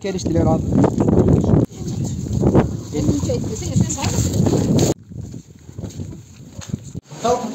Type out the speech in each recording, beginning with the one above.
Geliştiler abi. Elini etmese sen sağ. Tamam.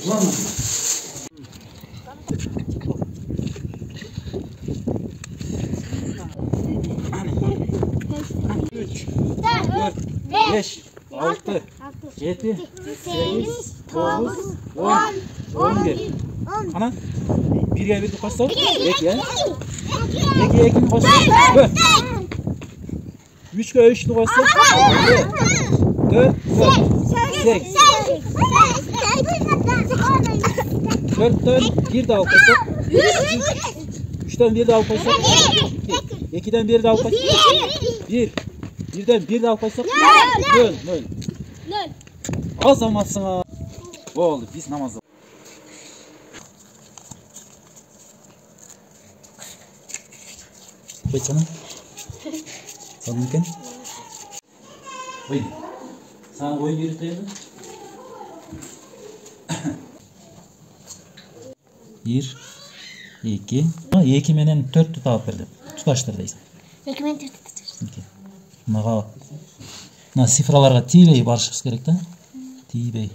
Ulan. 3, 4, 5, 6, 7, 8, 9, 10, 11. Ana? Bir yer bir koşsa? Ek ya. Ek koşsa? 3 kere 3 koşsa? 4, 8. 4'ten 1 daha koşsa? 3'ten 1 daha koşsa? 2'den 1 daha koşsa? 1. 1'den 1 daha koysak? 0. Azamazsın ha. Oldu biz namazda. Koy sana. Sana mümkün. Koy. Sana koy yürüteyim mi? 1, 2. 2 menen 4 tutalып berdi. Tutaştırdıysan. 2 menen 4 tutuştur. Мына цифраларга тийбей барышыбыз керек да. Тийбей.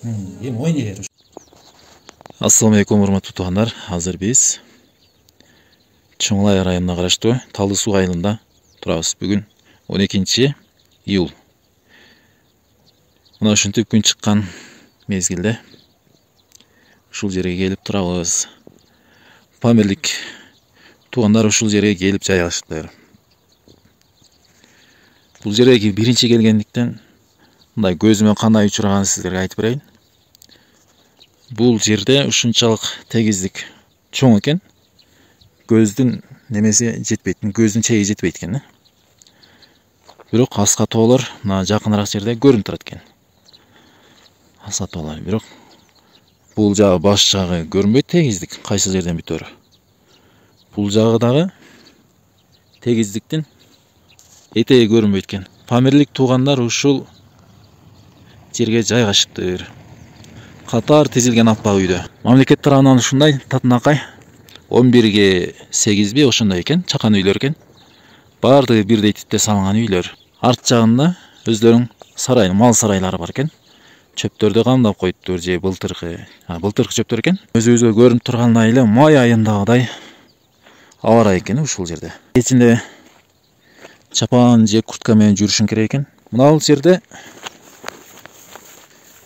Эми ойнай бер. Assalamu alaikum урматтуу туугандар. Азыр биз Чоңлай районуна караштуу Талды суу айылында турабыз. Бүгүн 12-июль. Мына ушинтип күн чыккан мезгилде ушул жерге келип турабыз. Памирлик туугандар ушул жерге келип жайгашыптыр. Бул жерге биринчи келгендиктен мындай көзүмө кандай учурганын сиздерге айтып берейин. Бул жерде ушунчалык тегиздик чоң экен. Көздүн немеси жетпейт, көздүн чеги жетпейт экен. Бирок аска тоолор мына жакыныраак жерде көрүнүп турат экен. Аска тоолор, бирок бул жагы баш жагы көрүнбөйт тегиздик, кайсы жерден бүтөрү. Бул жагы дагы тегиздиктин этеги көрүнбөйт экен. Памирлик туугандар ушул жерге жайгашыптыр. Катар тизилген аппак үйдө. Мамлекет тарабынан ушундай татынакай 11ге 8 бе ошондой экен, чакан үйлөр экен. Бардыгы бирдей типте салынган үйлөр. Арт жагында өздөрүнүн сарай, мал сарайлары бар экен. Чөптөрдү камдап коюптур, же былтыркы чөптөр экен. Өзүбүзгө көрүнүп тургандай эле май айындагыдай аба ырайы экен ушул жерде. Кечинде чапан же куртка менен жүрүшүң керек экен. Мына бул жерде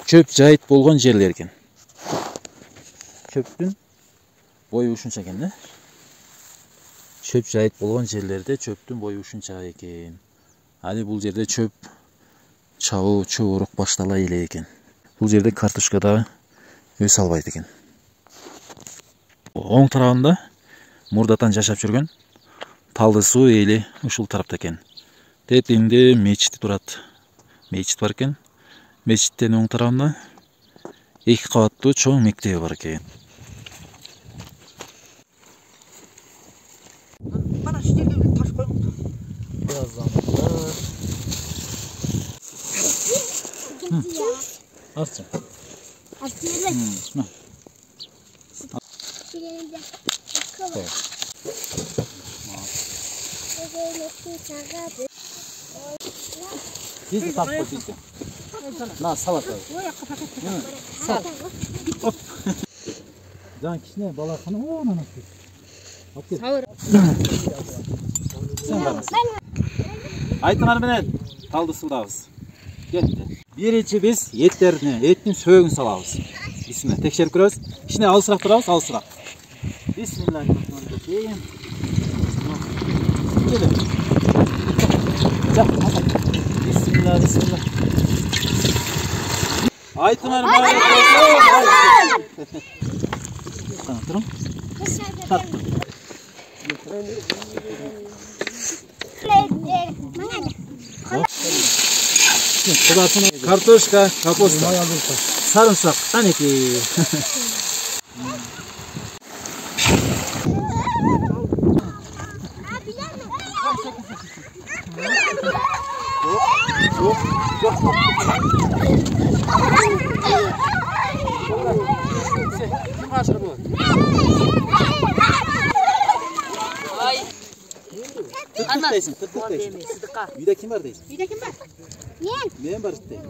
чөп жайыт болгон жерлер экен. Чөптүн бою ушунча экен да. Чөп жайыт болгон жерлерде чөптүн бою ушунча экен. Али бул жерде чөп чабуу чобурук баштала эле экен. Бул жерде картошка дагы өсө албайт экен. Оң тарабында мурдатан жашап жүргөн Талды суу эли ушул тарапта экен. Тепинде мечит турат. Мечит бар экен. Мечиттен оң тарабында 2 кабаттуу чоң мектеби бар экен. Бара şu жерге таш коюңуз. Арчы. Биз тап коюп. На салат. Салат. Жан кичине балаканы онан Сауыр. Айтыңар менен Талды суудабыз. Кетти. Биринчи биз еттин сөөгүн салабыз. Бисмилlah, текшерип көрөбүз. Кичине алысыраак турабыз, алысыраак. Бисмиллахиррахманиррахим. Келе. Бисмилlah, бисмилlah. Айтыңар менен. Турам. Картошка, капуста, сарымсак, канеки. дейсің? Тыртық дейсің. Сыдыққа. Үйде kim var дейсің? Үйде кім бар? Men бар дейсің.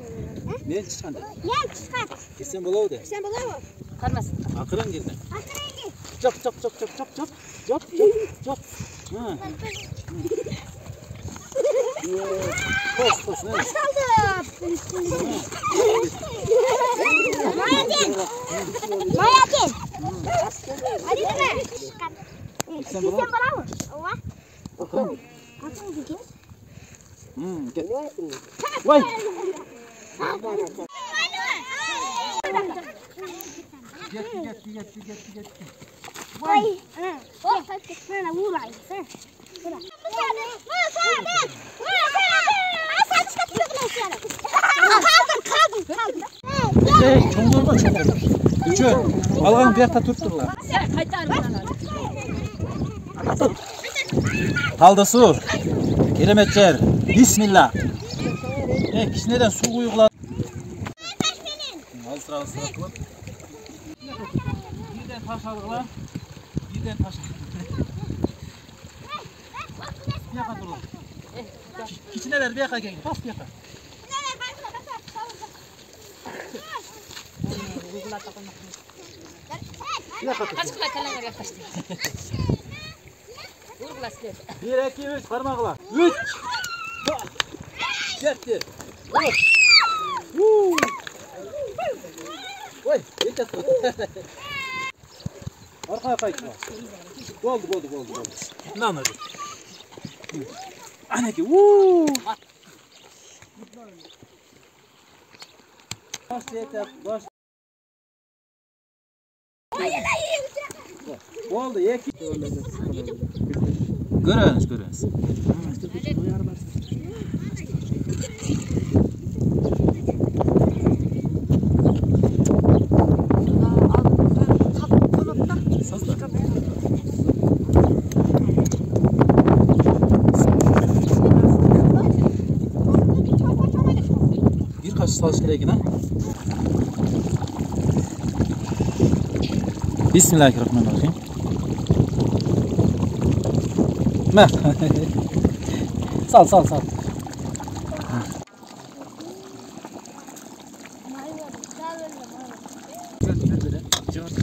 Men тышқан дейсің. Мен тышқан. Келсем болады де. Сен бола ма? Қармас. Ақырын келді. Ақырын кел. Жоп. Қос, не? Maya kел. Hadi be. Келсем Sen болады. bola mı? Ova. Ақырын. Ақырын кел. Кет. Ой. Кетті. Ой. Ой, sana vurayım. Çoңдорма. Үчөө. Алған бияқта тұрып тұрлар. Қалды су. Керемет жер. Бисмилла. Кішінеден су құйғылады. Алыстыра қылып. Birden taş algıla. Birden taş. Biyaka durun. Kiçineler biyaka gelin. Bas biyaka. Kaç kula kalanga yaklaştı. Vurgulasın. 1, 2, 3 parmakla. 3. Yetti. Oy, yetti. Arkaya kayıtma. Oldu. Lan hadi. Anaki. Baş yeter. Baş. Oldu. Yeki. Görüyorsunuz. Bir kaç salış gerek yine. Bismillahirrahmanirrahim. Sal.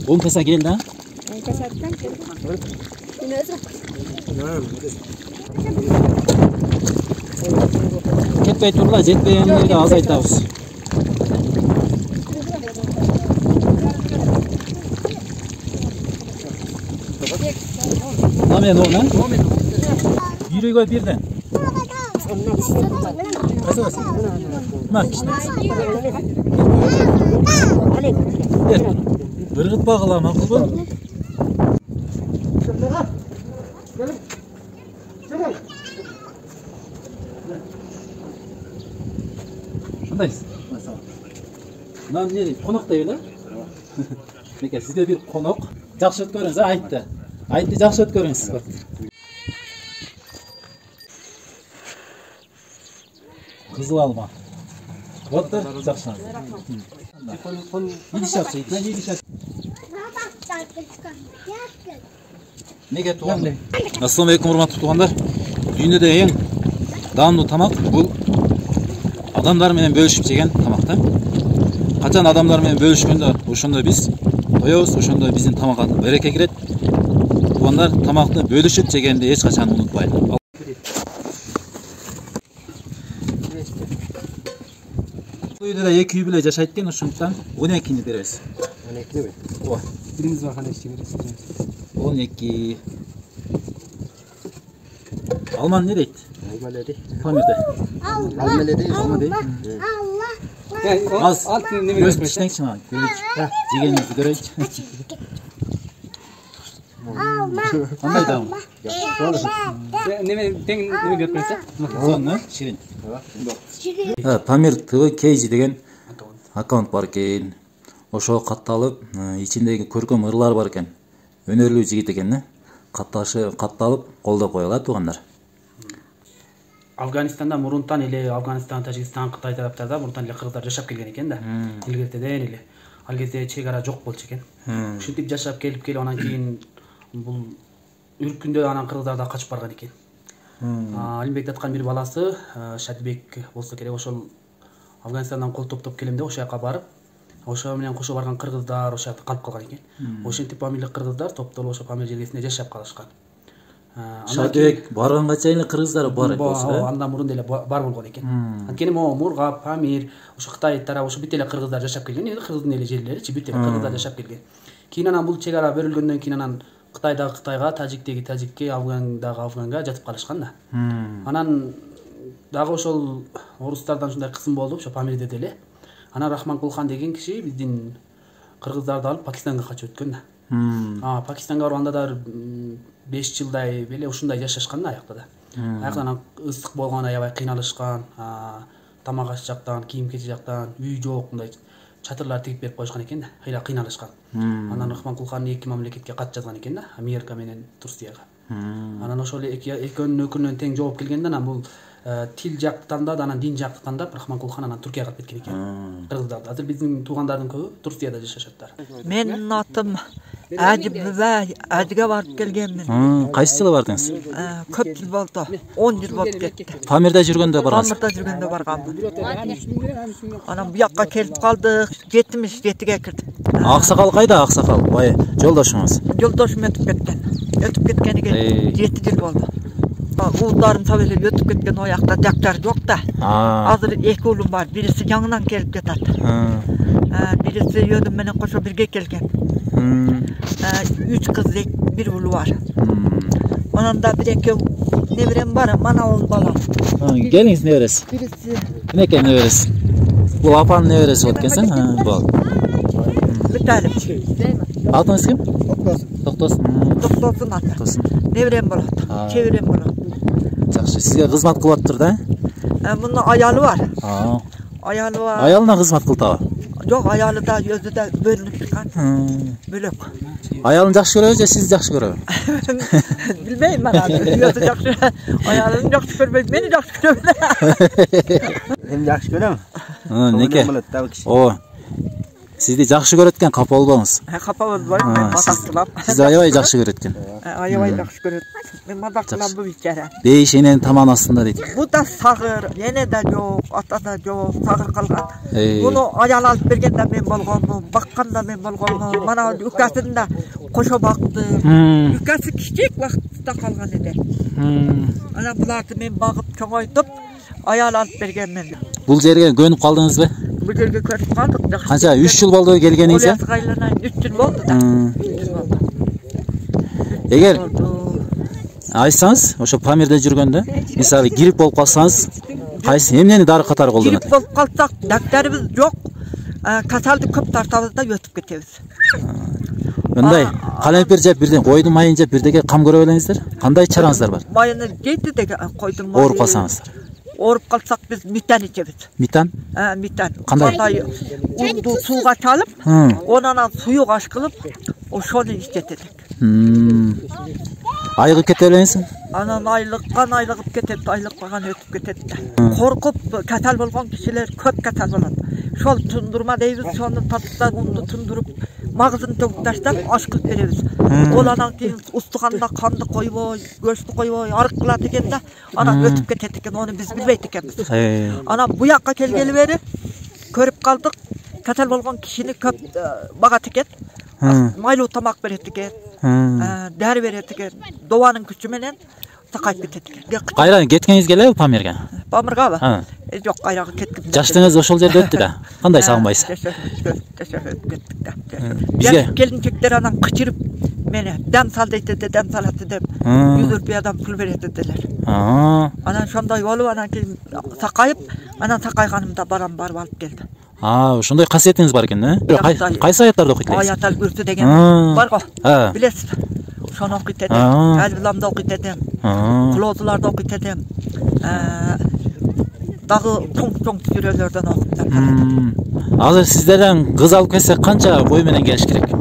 On kasa geldi ha? Ketpey turlar, jetpeyenleri de azaytamiz. Namen o lan? Yürü koy birden. Bak işte. Gel. Bırgıt bağla makul bu. Şundayız. Lan ne? Konuk değil ha? Peki sizde bir konuk. Жақсы өткөрүңүз, айтты. Айтты жақсы өткөрүңүз. Кызыл алма. Вот да, жақсы. Неге туғандар? Ассалаумағалейкум, урматтуу туғандар. Дүйнөдө эң даамдуу тамак бул адамдар менен бөлүшүп жеген тамак да. Качан адамдар менен бөлүшкөндө ошондо биз тоёбуз, ошондо биздин тамакка береке кирет. Туғандар тамакты бөлүшүп жегенди эч качан унутпайлы. Үйдө 2 үй биле жашайт экен, ошондуктан 12-ни беребиз. 12 mi? Birimiz var hani işte veririz. 12. Alman ne deydi? Almaledi. Pamede. Almaledi. Alma değil. Allah. Az. Altını ne Göz veriyorsun? pişnek için al. Görek. Cigenimizi görek. Onday da mı? Ne mi götürmesi? Sonra şirin. Pamir TV Кейжи деген аккаунт бар экен. Ошо катталып, ичиндеги көркөм ырлар бар экен. Өнөрлүү жигит экен, катталып колдоп коюлат туугандар. Afganistan'da muruntan ile Afganistan, Tacikistan, Kıtay taraflarda muruntan ile Kırgızlar yaşap kelgen eken da. İlgerteden ile. Al кезде чегара жок болчу экен. Ушинтип жашап келип анан кийин бул үркүндө анан Кыргыздар да качып барган экен. Алимбек аткан бир баласы Шадибек болсо керек, ошол Афганистандан кол топтоп келем деп ошол жака барып, ошо менен кошо барган кыргыздар ошол жакта калып калган экен. Ошентип Памирлик кыргыздар топтолуп ошо Памир жергесинде жашап калышкан. Шадибек барганга чейин кыргыздар бар болсо, андан мурун деле бар болгон экен. Анткени могу Мургап, Памир, ошо Кытай тарабы ошо бүт эле кыргыздар жашап келген. Кыргыздын эле жерлеричи бүт эле кыргыздар жашап келген. Кийин анан бул чек ара бөлүнгөндөн кийин анан Кытайдагы Кытайга, Тажиктеги Тажикке, Афгандагы Афганга жатып калышкан да. Анан дагы ошол орустардан ушундай кысым болду, ошо Памирде деле. Анан Рахманкул хан деген киши биздин кыргыздарды алып Пакистанга качып өткөн да. Пакистанга барганда да 5 жылдай беле ушундай жашашкан да аякта да. Аяктан ысык болгон, аябай кыйналышкан, тамак аш жактан, кийим кечи жактан, үй жок, мындай чатырлар тигип берип коюшкан экен да. Кыйналышкан. Анан Рахманкул хан эки мамлекетке кат жазган экен да, Америка менен Турцияга. Анан ошол экөөнүн өкүрүнөн тең жооп келгенде анан бул тил жакты тандап, анан дин жакты тандап Рахманкул хан анан Түркияга калып кеткен экен. Кыргыздар. Азыр биздин туугандардын көбү Турцияда жашашаттар. Менин атым Ажиббай, Ажга барып келгенмин. Кайсы жылы бардыңыз? Көп жыл болду. 10 жыл болуп кетти. Памирде жүргөндө баргансыз? Памирде жүргөндө барганмын. Анан бу жакка келип калдык, 77ге кирдик. Аксакал кайда, Аксакал? Бай, жолдошуңуз? Жолдошум өтүп кеткен. Өтүп кеткениге 7 жыл болду. Уулдарым табелеп өтүп кеткен, о жакта жактар жок да. Азыр 2 уулум бар, бириси жаңынан келип жатат. Бириси өдүм менен кошо бирге келген. 3 кыз, 1 уулу бар. Анан да 1-2 неберем бар, мана ол балам. Келиңиз неберес? Бириси Ким экен неберес? Бул апанын небереси болуп экенсиң? Бол. Бүтәлим. Атыңыз ким? Токтосун. Токтосун аты. Неберем болот, чеберем болот. Жакшы, сизге кызмат кылып атыптыр да? Мунун аялы бар. Аялы бар. Аялына кызмат кылтабы? Жок, аялы да өзү да бөлүнүп чыккан. Бөлөк. Аялын жакшы көрөбү же сизди жакшы көрөбү? Билбейм мен аны. Өзү жакшы. Аялын жакшы көрбөйт, мени жакшы көрөбү. Эми жакшы көрөм. Неке? О. Сизди жакшы көрөт экен, капа болбоңуз. Капа болбойм, мен мадактылам. Сизди аябай жакшы көрөт экен. Аябай жакшы көрөт. Мен мадактылам бу бичара. Бейиш эненин тамагынын астында дейт. Бу да сагыр, эне да жок, ата да жок, сагыр калган. Муну аял алып берген да мен болгонмун, баккан да мен болгонмун. Мана үкасын да кошо бакты. Үкасы кичик вакытта калган эди. Анан буларды мен багып чоңойтуп, аял алып бергенмин. Бул жерге көнүп калдыңызбы? Бул жерге көнүп калдык. Канча 3 жыл болду келгениңизге? Кайлана 3 жыл болду да. 3 жыл болду. Эгер айтсаңыз, ошо Памирде жүргөндө, мисалы грипп болуп калсаңыз, кайсы эмнени дары катары колдонот? Грипп болуп калсак, докторубуз жок. Касалды көп тартабыз да өтүп кетебиз. Мындай калемпир жеп, бирден койдун майын жеп, бирдеге кам көрө белеңиздер? Кандай чараңыздар бар? Майыны жейди деге койдун майы. Ооруп калсаңыздар. Ооруп калсак биз митан ичебиз. Митан? Митан. Кандай? Унду сууга чалып, онан суюк аш кылып, ошону ичетелик. Айыгып кете белеңизби? Анан айлыгып кетет, айлыкпаган өтүп кетет да. Коркуп катал болгон кишилер көп катал болот. Шол тундурма дейбиз, шону татып унду тундуруп, магызын төгүп таштап аш кылып беребиз. Ол анан кийин устуганда канды койбой, көчтү койбой, арык кылат экен да, анан өтүп кетет экен, ону биз билбейт экенбиз. Анан бу жакка келгели бери көрүп калдык, катал болгон кишини көп багат экен. Майлуу тамак берет экен. Дәрі берет экен. Добанын күчү менен сакайып кетет экен. Кайра кеткениңиз келеби Памирге? Памиргабы? Жок, кайрага кетким. Жаштыгыңыз ошол жерде өттү да. Кандай сагынбайсыз? Жашап кеттик да. Бизге келинчектер анан кычырып мени дам сал дейт, дам салат деп 100 рупиядан пул берет эдилер. Анан ошондой болуп, анан кийин сакайып, анан сакайганымда барам барып алып келди. Ошондой касиетиңиз бар экен, Кайсы аяттарды окуйт элеңиз? Аят аль-Курси деген бар го. Билесиз? Ошону окуйт эдим. Аль-Ламды окуйт эдим. Кулозуларды окуйт эдим. Дагы чоң сүрөлөрдөн окуп жатам. Азыр сиздерден кыз алып келсек канча бой менен келиш керек?